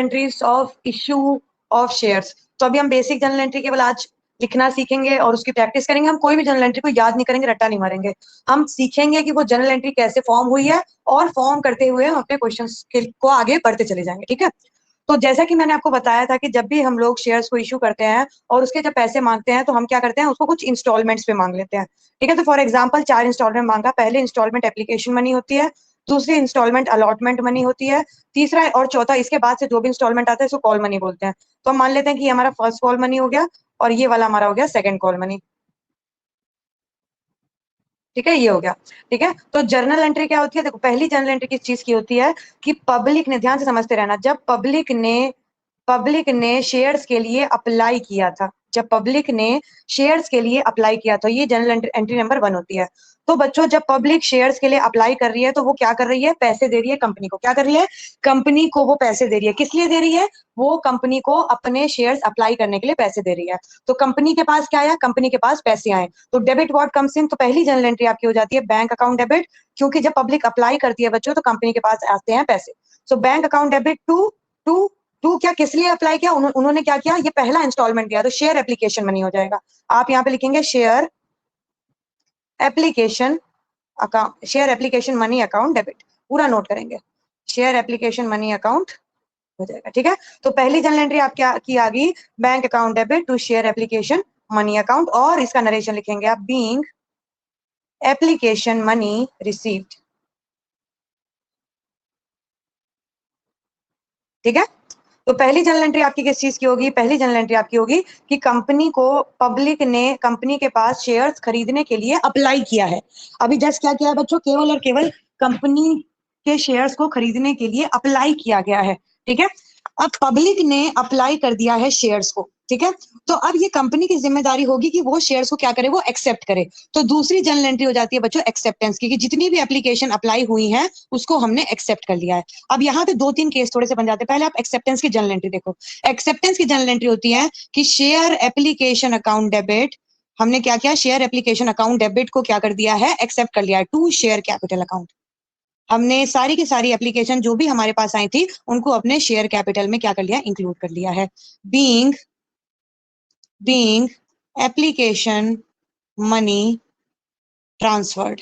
Entries of issue of shares. तो अभी हम बेसिक जर्नल एंट्री केवल आज लिखना सीखेंगे और उसकी प्रैक्टिस करेंगे। हम कोई भी जर्नल एंट्री को याद नहीं करेंगे, रट्टा नहीं मारेंगे। हम सीखेंगे कि वो जर्नल एंट्री कैसे फॉर्म हुई है और फॉर्म करते हुए हम अपने क्वेश्चन को आगे बढ़ते चले जाएंगे। ठीक है, तो जैसा कि मैंने आपको बताया था कि जब भी हम लोग शेयर्स को इशू करते हैं और उसके जब पैसे मांगते हैं तो हम क्या करते हैं, उसको कुछ इंस्टॉलमेंट्स पे मांग लेते हैं। ठीक है, तो फॉर एग्जांपल 4 इंस्टॉलमेंट मांगा। पहले इंस्टॉलमेंट एप्लीकेशन मनी होती है, दूसरी इंस्टॉलमेंट अलॉटमेंट मनी होती है, तीसरा और चौथा इसके बाद से जो भी इंस्टॉलमेंट आता है इसको कॉल मनी बोलते हैं। तो हम मान लेते हैं कि हमारा फर्स्ट कॉल मनी हो गया और ये वाला हमारा हो गया सेकंड कॉल मनी। ठीक है, ये हो गया। ठीक है, तो जर्नल एंट्री क्या होती है? देखो, पहली जर्नल एंट्री किस चीज की होती है कि पब्लिक ने, ध्यान से समझते रहना, जब पब्लिक ने शेयर्स के लिए अप्लाई किया था, जब पब्लिक ने शेयर्स के लिए अप्लाई किया था, ये जनरल एंट्री नंबर 1 होती है। तो बच्चों, जब पब्लिक शेयर्स के लिए अप्लाई कर रही है तो वो क्या कर रही है? पैसे दे रही है कंपनी को। क्या कर रही है? कंपनी को वो पैसे दे रही है। किस लिए दे रही है? वो कंपनी को अपने शेयर्स अप्लाई करने के लिए पैसे दे रही है। तो कंपनी के पास क्या आया? कंपनी के पास पैसे आए। तो डेबिट व्हाट कम्स इन, तो पहली जनरल एंट्री आपकी हो जाती है बैंक अकाउंट डेबिट, क्योंकि जब पब्लिक अप्लाई करती है बच्चों तो कंपनी के पास आते हैं पैसे। So bank account debit to to to क्या, किस लिए अप्लाई किया? उन्होंने क्या किया? ये पहला इंस्टॉलमेंट दिया, तो शेयर एप्लीकेशन मनी हो जाएगा। आप यहाँ पे लिखेंगे share application account, share application money account debit, पूरा नोट करेंगे, शेयर एप्लीकेशन मनी अकाउंट हो जाएगा। ठीक है, तो पहली जनरल एंट्री आप क्या की आ गई? Bank account debit to share application money account, और इसका नरेशन लिखेंगे आप, बीइंग एप्लीकेशन मनी रिसीव्ड। ठीक है, तो पहली जनरल एंट्री आपकी किस चीज की होगी? पहली जनरल एंट्री आपकी होगी कि कंपनी को, पब्लिक ने कंपनी के पास शेयर्स खरीदने के लिए अप्लाई किया है। अभी जस्ट क्या किया है बच्चों? केवल और केवल कंपनी के शेयर्स को खरीदने के लिए अप्लाई किया गया है। ठीक है, अब पब्लिक ने अप्लाई कर दिया है शेयर्स को। ठीक है, तो अब ये कंपनी की जिम्मेदारी होगी कि वो शेयर्स को क्या करे? वो एक्सेप्ट करे। तो दूसरी जनरल एंट्री हो जाती है बच्चों एक्सेप्टेंस की, कि जितनी भी एप्लीकेशन अप्लाई हुई है उसको हमने एक्सेप्ट कर लिया है। अब यहाँ पे 2-3 केस थोड़े से बन जाते हैं। पहले आप एक्सेप्टेंस की जनरल एंट्री देखो। एक्सेप्टेंस की जनरल एंट्री होती है कि शेयर एप्लीकेशन अकाउंट डेबिट, हमने क्या किया? शेयर एप्लीकेशन अकाउंट डेबिट को क्या कर दिया है? एक्सेप्ट कर लिया है टू शेयर कैपिटल अकाउंट। हमने सारी की सारी एप्लीकेशन जो भी हमारे पास आई थी उनको अपने शेयर कैपिटल में क्या कर लिया? इंक्लूड कर लिया है। Being application money transferred.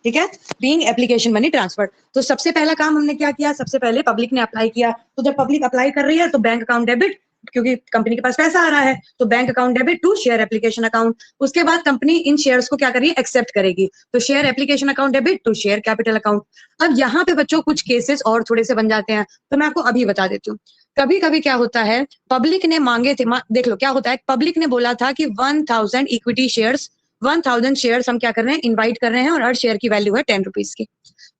ठीक है, बीइंग एप्लीकेशन मनी ट्रांसफर। तो सबसे पहला काम हमने क्या किया? सबसे पहले पब्लिक ने अप्लाई किया, तो जब पब्लिक अप्लाई कर रही है तो बैंक अकाउंट डेबिट, क्योंकि कंपनी के पास पैसा आ रहा है, तो bank account debit to share application account. उसके बाद कंपनी इन शेयर्स को क्या करेगी? एक्सेप्ट करेगी, तो share application account debit to share capital account. अब यहाँ पे बच्चों कुछ केसेस और थोड़े से बन जाते हैं, तो मैं आपको अभी बता देती हूँ। कभी कभी क्या होता है, पब्लिक ने मांगे थे, देख लो क्या होता है, पब्लिक ने बोला था कि 1000 इक्विटी शेयर्स, 1000 शेयर्स हम क्या कर रहे हैं? इनवाइट कर रहे हैं, और हर शेयर की वैल्यू है 10 रुपीज की।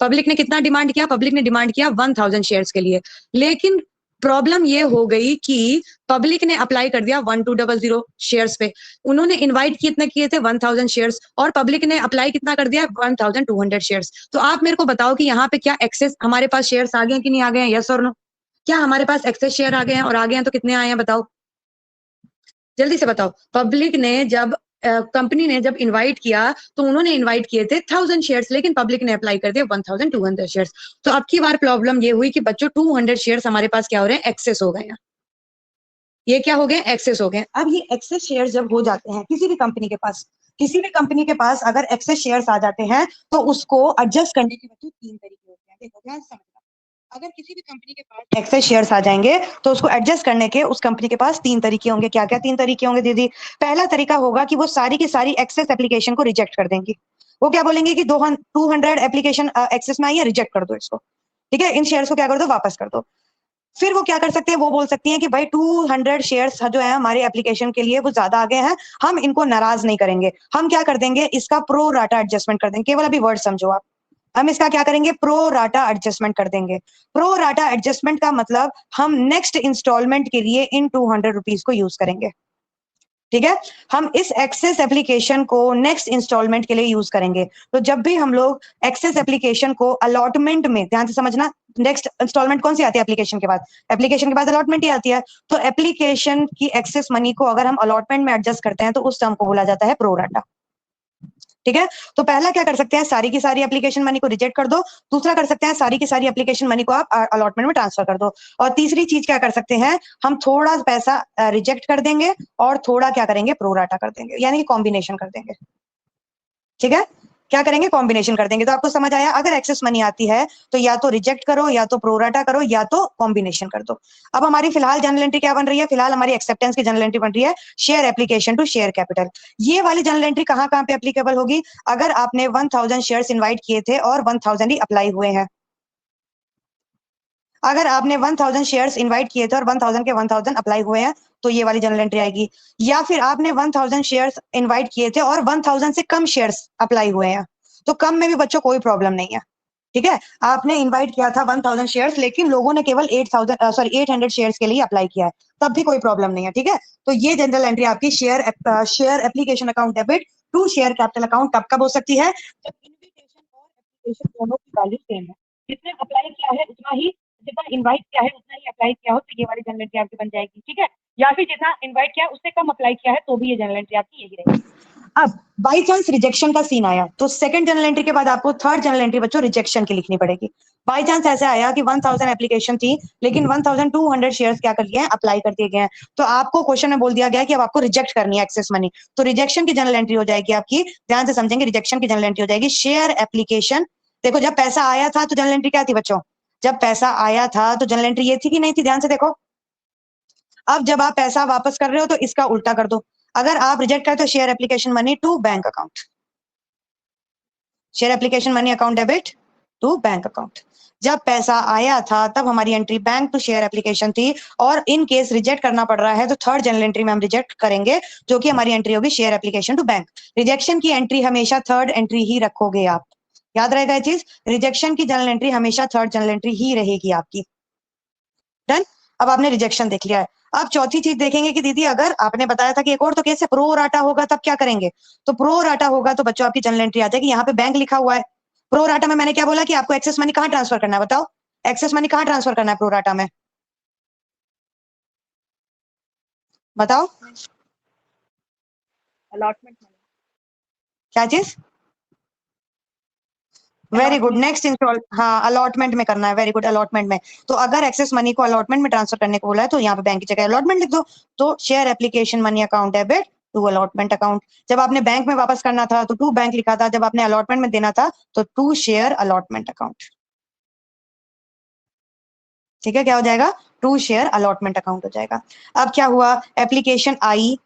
पब्लिक ने कितना डिमांड किया? पब्लिक ने डिमांड किया 1000 शेयर्स के लिए। लेकिन प्रॉब्लम ये हो गई कि पब्लिक ने अप्लाई कर दिया 1200 शेयर्स पे। उन्होंने इनवाइट कितने किए थे? 1000 शेयर्स, और पब्लिक ने अप्लाई कितना कर दिया? 1200 शेयर्स। तो आप मेरे को बताओ कि यहाँ पे क्या एक्सेस हमारे पास शेयर्स आ गए कि नहीं आ गए हैं? यस और नो? क्या हमारे पास एक्सेस शेयर आ गए हैं? और आ गए हैं तो कितने आए हैं बताओ, जल्दी से बताओ। पब्लिक ने जब कंपनी ने जब इनवाइट किया तो उन्होंने इनवाइट किए थे 1000 शेयर्स, लेकिन पब्लिक ने अप्लाई कर दिया 1200 शेयर्स। तो अब की बार प्रॉब्लम ये हुई कि बच्चों 200 शेयर्स हमारे पास क्या हो रहे हैं? एक्सेस हो गए हैं। ये क्या हो गए? एक्सेस हो गए। अब ये एक्सेस शेयर जब हो जाते हैं किसी भी कंपनी के पास, किसी भी कंपनी के पास अगर एक्सेस शेयर्स आ जाते हैं तो उसको एडजस्ट करने के बच्चों 3 तरीके होते हैं। देखो ध्यान से समझना, अगर किसी भी कंपनी के पास एक्सेस शेयर्स आ जाएंगे तो उसको एडजस्ट करने के उस कंपनी के पास 3 तरीके होंगे। क्या क्या 3 तरीके होंगे दीदी? पहला तरीका होगा कि वो सारी की सारी एक्सेस एप्लीकेशन को रिजेक्ट कर देंगी। वो क्या बोलेंगे कि 200 एप्लीकेशन एक्सेस में आई है, रिजेक्ट कर दो इसको। ठीक है, इन शेयर्स को क्या कर दो? वापस कर दो। फिर वो क्या कर सकते हैं? वो बोल सकती हैं कि भाई 200 शेयर्स जो है हमारे एप्लीकेशन के लिए वो ज्यादा आ गए हैं, हम इनको नाराज नहीं करेंगे, हम क्या कर देंगे? इसका प्रो राटा एडजस्टमेंट कर देंगे। केवल अभी वर्ड समझो आप, हम इसका क्या करेंगे? प्रो राटा एडजस्टमेंट कर देंगे। प्रो राटा एडजस्टमेंट का मतलब हम नेक्स्ट इंस्टॉलमेंट के लिए इन 200 रुपीज को यूज करेंगे। ठीक है, हम इस एक्सेस एप्लीकेशन को नेक्स्ट इंस्टॉलमेंट के लिए यूज करेंगे। तो जब भी हम लोग एक्सेस एप्लीकेशन को अलॉटमेंट में, ध्यान से समझना, नेक्स्ट इंस्टॉलमेंट कौन सी आती है? एप्लीकेशन के बाद, एप्लीकेशन के बाद अलॉटमेंट ही आती है। तो एप्लीकेशन की एक्सेस मनी को अगर हम अलॉटमेंट में एडजस्ट करते हैं तो उस टर्म को बोला जाता है प्रो राटा। ठीक है, तो पहला क्या कर सकते हैं, सारी की सारी एप्लीकेशन मनी को रिजेक्ट कर दो। दूसरा कर सकते हैं सारी की सारी एप्लीकेशन मनी को आप अलॉटमेंट में ट्रांसफर कर दो। और तीसरी चीज क्या कर सकते हैं, हम थोड़ा पैसा रिजेक्ट कर देंगे और थोड़ा क्या करेंगे, प्रोराटा कर देंगे, यानी कॉम्बिनेशन कर देंगे। ठीक है, क्या करेंगे, कॉम्बिनेशन कर देंगे। तो आपको समझ आया, अगर एक्सेस मनी आती है तो या तो रिजेक्ट करो, या तो प्रोराटा करो, या तो कॉम्बिनेशन कर दो। अब हमारी फिलहाल जनरल एंट्री क्या बन रही है, फिलहाल हमारी एक्सेप्टेंस की जनरल एंट्री बन रही है share application to share capital. ये वाली जनरल एंट्री कहां कहां पे एप्लीकेबल होगी, अगर आपने 1000 शेयर्स इनवाइट किए थे और 1000 ही अप्लाई हुए हैं। अगर आपने 1000 शेयर्स इनवाइट किए थे और 1000 के 1000 अप्लाई हुए हैं तो ये वाली जनरल एंट्री आएगी। या फिर आपने 1000 शेयर्स इनवाइट किए थे और 1000 से कम शेयर्स अप्लाई हुए हैं, तो कम में भी बच्चों कोई प्रॉब्लम नहीं है। ठीक है, आपने इनवाइट किया था 1000 शेयर्स, लेकिन लोगों ने केवल 800 शेयर्स के लिए अप्लाई किया है, तब भी कोई प्रॉब्लम नहीं है। ठीक है, तो ये जनरल एंट्री आपकी share application account debit to share capital account कब कब हो सकती है, जब इन्विटेशन और एप्लीकेशन दोनों की वैल्यू सेम है। जिसने अप्लाई किया है उतना ही, जितना इनवाइट किया है उतना ही अप्लाई किया हो, तो ये वाली जनरल एंट्री आपकी बन जाएगी। ठीक है, या फिर जितना इनवाइट किया है उससे कम अप्लाई किया है तो भी ये जनरल एंट्री आपकी यही रहेगी। अब बाई चांस रिजेक्शन का सीन आया तो सेकंड जनरल एंट्री के बाद आपको थर्ड जनरल एंट्री बच्चों रिजेक्शन की लिखनी पड़ेगी। बाई चांस ऐसा आया कि 1000 एप्लीकेशन थी लेकिन 1200 शेयर्स क्या कर लिए हैं, अप्लाई कर दिए गए हैं, तो आपको क्वेश्चन में बोल दिया गया कि अब आपको रिजेक्ट करनी है एक्सेस मनी, तो रिजेक्शन की जनरल एंट्री हो जाएगी आपकी, ध्यान से समझेंगे, रिजेक्शन की जनरल एंट्री हो जाएगी शेयर एप्लीकेशन। देखो जब पैसा आया था तो जनरल एंट्री क्या थी बच्चों, जब पैसा आया था तो जनरल एंट्री ये थी कि नहीं थी, ध्यान से देखो। अब जब आप पैसा वापस कर रहे हो तो इसका उल्टा कर दो, अगर आप रिजेक्ट करते हो share application money to bank account, share application money account debit to bank account. जब पैसा आया था तब हमारी entry bank to share application थी, और इन केस रिजेक्ट करना पड़ रहा है तो थर्ड जनरल एंट्री में हम रिजेक्ट करेंगे, जो कि हमारी एंट्री होगी share application to bank. Rejection की एंट्री हमेशा थर्ड एंट्री ही रखोगे आप, याद रहेगा ये चीज, रिजेक्शन की जनरल एंट्री हमेशा थर्ड जनरल एंट्री ही रहेगी आपकी। डन, अब आपने रिजेक्शन देख लिया है। अब चौथी चीज देखेंगे कि दीदी अगर आपने बताया था कि एक और तो कैसे प्रो राटा होगा तब क्या करेंगे, तो प्रो राटा होगा तो बच्चों आपकी जनरल एंट्री आ जाएगी, यहाँ पे बैंक लिखा हुआ है। प्रो राटा में मैंने क्या बोला कि आपको एक्सेस मनी कहाँ ट्रांसफर करना है, बताओ एक्सेस मनी कहाँ ट्रांसफर करना है प्रो राटा में, बताओ अलॉटमेंट मनी, क्या चीज, वेरी गुड, नेक्स्ट इंस्टॉल, हाँ अलॉटमेंट में करना है, वेरी गुड, अलॉटमेंट में। तो अगर एक्सेस मनी को अलॉटमेंट में ट्रांसफर करने को बोला है तो यहाँ पे बैंक की जगह अलॉटमेंट लिख दो, तो share application money account debit to allotment account. जब आपने बैंक में वापस करना था तो टू बैंक लिखा था, जब आपने अलॉटमेंट में देना था तो टू शेयर अलॉटमेंट अकाउंट। ठीक है, क्या हो जाएगा, टू शेयर अलॉटमेंट अकाउंट हो जाएगा। अब क्या हुआ, एप्लीकेशन आई,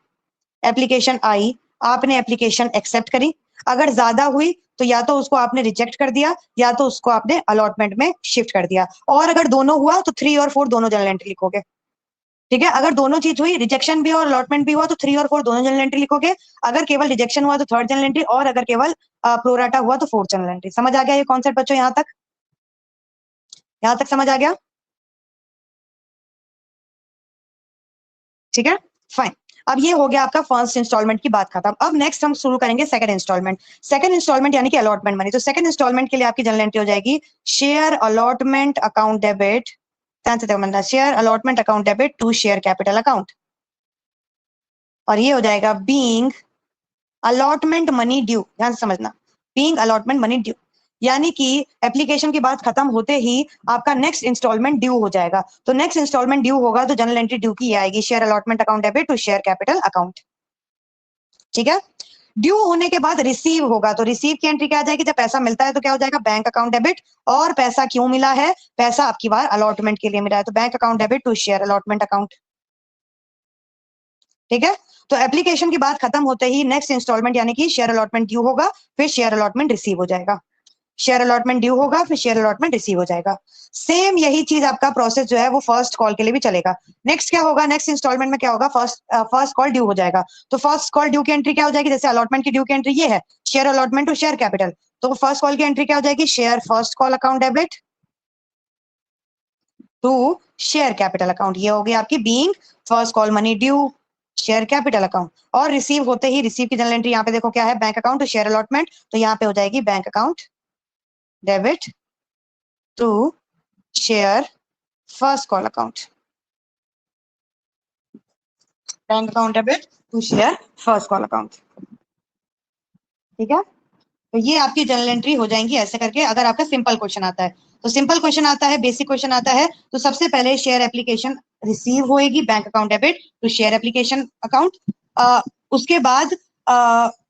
एप्लीकेशन आई, आपने एप्लीकेशन एक्सेप्ट करी, अगर ज्यादा हुई तो या तो उसको आपने रिजेक्ट कर दिया या तो उसको आपने अलॉटमेंट में शिफ्ट कर दिया, और अगर दोनों हुआ तो 3 और 4 दोनों जनरल एंट्री लिखोगे। ठीक है, अगर दोनों चीज हुई, रिजेक्शन भी और अलॉटमेंट भी हुआ तो 3 और 4 दोनों जनरल एंट्री लिखोगे, अगर केवल रिजेक्शन हुआ तो थर्ड जनरल एंट्री, और अगर केवल प्रोराटा हुआ तो फोर्थ जनरल एंट्री। समझ आ गया ये कॉन्सेप्ट बच्चों, यहाँ तक, यहाँ तक समझ आ गया, ठीक है फाइन। अब ये हो गया आपका फर्स्ट इंस्टॉलमेंट की बात खत्म। अब नेक्स्ट हम शुरू करेंगे सेकंड इंस्टॉलमेंट। सेकंड इंस्टॉलमेंट यानी कि अलॉटमेंट मनी। तो सेकंड इंस्टॉलमेंट के लिए आपकी जनरल एंट्री हो जाएगी शेयर अलॉटमेंट अकाउंट डेबिट, ध्यान से देखो, share allotment account debit to share capital account, और ये हो जाएगा बीइंग अलॉटमेंट मनी ड्यू, ध्यान से समझना, बीइंग अलॉटमेंट मनी ड्यू, यानी कि एप्लीकेशन की बात खत्म होते ही आपका नेक्स्ट इंस्टॉलमेंट ड्यू हो जाएगा। तो नेक्स्ट इंस्टॉलमेंट ड्यू होगा तो जनरल एंट्री ड्यू की आएगी share allotment account debit to share capital account. ठीक है, ड्यू होने के बाद रिसीव होगा, तो रिसीव की एंट्री क्या आ जाएगी, जब पैसा मिलता है तो क्या हो जाएगा, बैंक अकाउंट डेबिट, और पैसा क्यों मिला है, पैसा आपकी बार अलॉटमेंट के लिए मिला है, तो bank account debit to share allotment account. ठीक है, तो एप्लीकेशन की बात खत्म होते ही नेक्स्ट इंस्टॉलमेंट यानी कि शेयर अलॉटमेंट ड्यू होगा, फिर शेयर अलॉटमेंट रिसीव हो जाएगा, शेयर अलॉटमेंट ड्यू होगा फिर शेयर अलॉटमेंट रिसीव हो जाएगा। सेम यही चीज आपका प्रोसेस जो है वो फर्स्ट कॉल के लिए भी चलेगा। नेक्स्ट क्या होगा, नेक्स्ट इंस्टॉलमेंट में क्या होगा, फर्स्ट कॉल ड्यू हो जाएगा, तो फर्स्ट कॉल ड्यू की एंट्री क्या हो जाएगी, जैसे अलॉटमेंट की ड्यू की एंट्री ये है share allotment to share capital, तो फर्स्ट कॉल की एंट्री क्या हो जाएगी, share first call account debit to share capital account, ये हो गई आपकी being first call money due share capital account. और रिसीव होते ही रिसीव की जनरल एंट्री यहाँ पे देखो क्या है, bank account to share allotment, तो यहाँ पे हो जाएगी bank account debit to share first call account, bank account debit to share first call account. ठीक है, तो ये आपकी जर्नल एंट्री हो जाएंगी ऐसे करके, अगर आपका सिंपल क्वेश्चन आता है। तो सिंपल क्वेश्चन आता है, बेसिक क्वेश्चन आता है, तो सबसे पहले शेयर एप्लीकेशन रिसीव होएगी, bank account debit to share application account. उसके बाद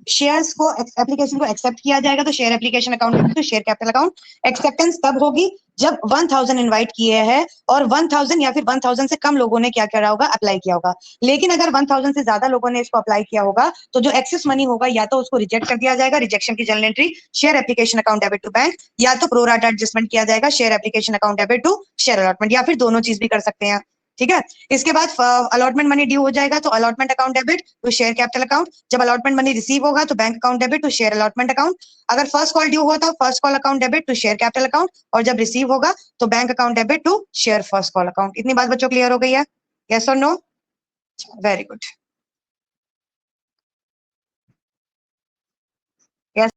शेयर्स को, एप्लीकेशन को एक्सेप्ट किया जाएगा, तो share application account to share capital account. Acceptance तब होगी जब 1000 इनवाइट किए हैं और 1000 या फिर 1000 से कम लोगों ने क्या करा होगा, अप्लाई किया होगा। लेकिन अगर 1000 से ज्यादा लोगों ने इसको अप्लाई किया होगा तो जो एक्सेस मनी होगा या तो उसको रिजेक्ट कर दिया जाएगा, रिजेक्शन की journal entry share application account debit to bank, या तो प्रो राटा एडजस्टमेंट किया जाएगा share application account debit to share allotment, या फिर दोनों चीज भी कर सकते हैं। ठीक है। इसके बाद अलॉटमेंट मनी ड्यू हो जाएगा तो allotment account debit to share capital account. जब अलॉटमेंट मनी रिसीव होगा तो bank account debit to share allotment account. अगर फर्स्ट कॉल ड्यू हुआ था, first call account debit to share capital account, और जब रिसीव होगा तो bank account debit to share first call account. इतनी बात बच्चों क्लियर हो गई है? यस और नो? Very good.